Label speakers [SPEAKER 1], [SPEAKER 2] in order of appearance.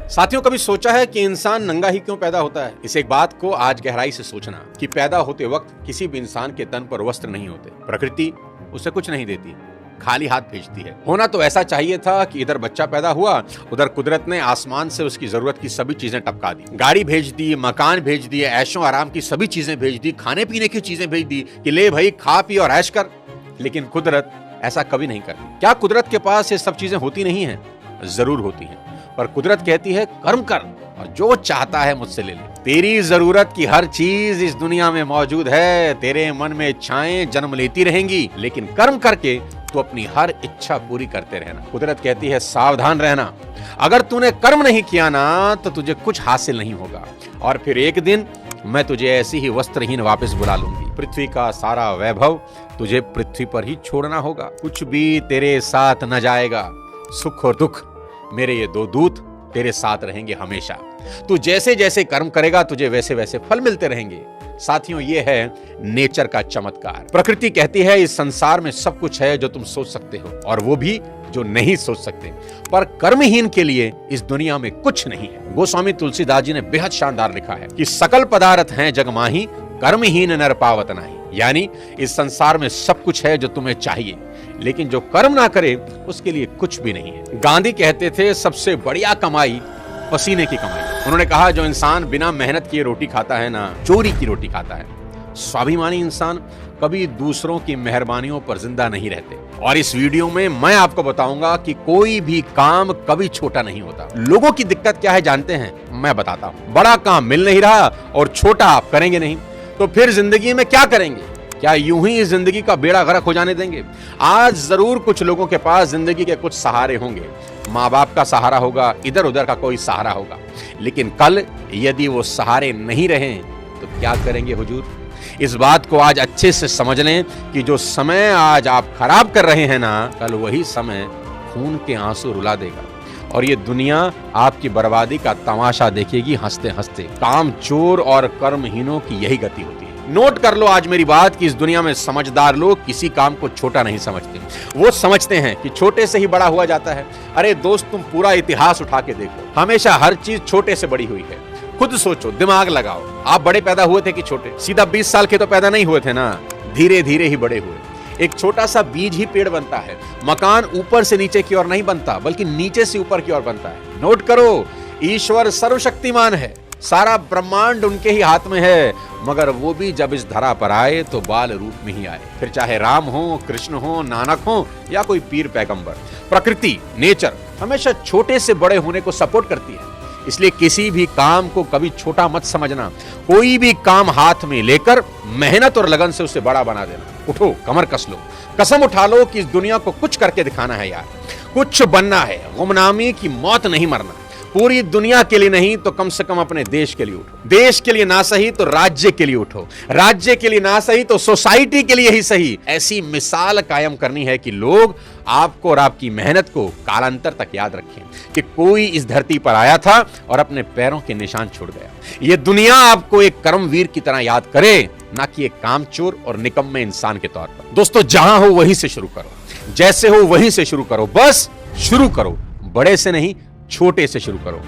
[SPEAKER 1] साथियों, कभी सोचा है कि इंसान नंगा ही क्यों पैदा होता है? इस एक बात को आज गहराई से सोचना कि पैदा होते वक्त किसी भी इंसान के तन पर वस्त्र नहीं होते। प्रकृति उसे कुछ नहीं देती, खाली हाथ भेजती है। होना तो ऐसा चाहिए था कि इधर बच्चा पैदा हुआ, उधर कुदरत ने आसमान से उसकी जरूरत की सभी चीजें टपका दी। गाड़ी भेज दी, मकान भेज दिए, ऐशो आराम की सभी चीजें भेज दी, खाने पीने की चीजें भेज दी कि ले भाई खा पी और ऐश कर। लेकिन कुदरत ऐसा कभी नहीं करती। क्या कुदरत के पास ये सब चीजें होती नहीं है? जरूर होती हैं, पर कुदरत कहती है कर्म कर और जो चाहता है मुझसे ले ले। तेरी जरूरत की हर चीज इस दुनिया में मौजूद है। तेरे मन में इच्छाएं जन्म लेती रहेंगी, लेकिन कर्म करके तू अपनी हर इच्छा पूरी करते रहना। कुदरत कहती है सावधान रहना, अगर तूने कर्म नहीं किया ना तो तुझे कुछ हासिल नहीं होगा, और फिर एक दिन मैं तुझे ऐसी ही वस्त्रहीन वापस बुला लूंगी। पृथ्वी का सारा वैभव तुझे पृथ्वी पर ही छोड़ना होगा। कुछ भी तेरे साथ न जाएगा। सुख और दुख मेरे ये दो दूत तेरे साथ रहेंगे हमेशा। तू जैसे जैसे कर्म करेगा तुझे वैसे वैसे फल मिलते रहेंगे। साथियों, ये है नेचर का चमत्कार। प्रकृति कहती है इस संसार में सब कुछ है जो तुम सोच सकते हो, और वो भी जो नहीं सोच सकते, पर कर्महीन के लिए इस दुनिया में कुछ नहीं है। गोस्वामी तुलसीदास जी ने बेहद शानदार लिखा है कि सकल पदार्थ हैं जग माही, कर्महीन नर पावत नाही। यानी इस संसार में सब कुछ है जो तुम्हें चाहिए, लेकिन जो कर्म ना करे उसके लिए कुछ भी नहीं है। गांधी कहते थे सबसे बढ़िया कमाई पसीने की कमाई। उन्होंने कहा जो इंसान बिना मेहनत किए रोटी खाता है ना, चोरी की रोटी खाता है। स्वाभिमानी इंसान कभी दूसरों की मेहरबानियों पर जिंदा नहीं रहते। और इस वीडियो में मैं आपको बताऊंगा कि कोई भी काम कभी छोटा नहीं होता। लोगों की दिक्कत क्या है जानते हैं? मैं बताता हूं। बड़ा काम मिल नहीं रहा और छोटा आप करेंगे नहीं, तो फिर जिंदगी में क्या करेंगे? क्या यूं ही इस जिंदगी का बेड़ा गर्क हो जाने देंगे? आज जरूर कुछ लोगों के पास जिंदगी के कुछ सहारे होंगे। माँ बाप का सहारा होगा, इधर उधर का कोई सहारा होगा, लेकिन कल यदि वो सहारे नहीं रहे तो क्या करेंगे हुजूर? इस बात को आज अच्छे से समझ लें कि जो समय आज आप खराब कर रहे हैं ना, कल वही समय खून के आंसू रुला देगा, और ये दुनिया आपकी बर्बादी का तमाशा देखेगी हंसते हंसते। काम चोर और कर्महीनों की यही गति होती है। नोट कर लो आज मेरी बात कि इस दुनिया में समझदार लोग किसी काम को छोटा नहीं समझते। वो समझते हैं कि छोटे से ही बड़ा हुआ जाता है। अरे दोस्त, तुम पूरा इतिहास उठा के देखो, हमेशा हर चीज छोटे से बड़ी हुई है। खुद सोचो, दिमाग लगाओ, आप बड़े पैदा हुए थे कि छोटे? सीधा 20 साल के तो पैदा नहीं हुए थे ना, धीरे धीरे ही बड़े हुए। एक छोटा सा बीज ही पेड़ बनता है। मकान ऊपर से नीचे की ओर नहीं बनता, बल्कि नीचे से ऊपर की ओर बनता है। नोट करो, ईश्वर सर्वशक्तिमान है, सारा ब्रह्मांड उनके ही हाथ में है, मगर वो भी जब इस धरा पर आए तो बाल रूप में ही आए। फिर चाहे राम हो, कृष्ण हो, नानक हो या कोई पीर पैगंबर। प्रकृति, नेचर हमेशा छोटे से बड़े होने को सपोर्ट करती है। इसलिए किसी भी काम को कभी छोटा मत समझना। कोई भी काम हाथ में लेकर मेहनत और लगन से उसे बड़ा बना देना। उठो, कमर कस लो, कसम उठा लो कि इस दुनिया को कुछ करके दिखाना है यार, कुछ बनना है। गुमनामी की मौत नहीं मरना। पूरी दुनिया के लिए नहीं तो कम से कम अपने देश के लिए उठो। देश के लिए ना सही तो राज्य के लिए उठो। राज्य के लिए ना सही तो सोसाइटी के लिए ही सही। ऐसी मिसाल कायम करनी है कि लोग आपको और आपकी मेहनत को कालांतर तक याद रखें कि कोई इस धरती पर आया था और अपने पैरों के निशान छोड़ गया। ये दुनिया आपको एक कर्मवीर की तरह याद करे, ना कि एक कामचोर और निकम्मे इंसान के तौर पर। दोस्तों, जहां हो वहीं से शुरू करो, जैसे हो वहीं से शुरू करो। बस शुरू करो, बड़े से नहीं छोटे से शुरू करो।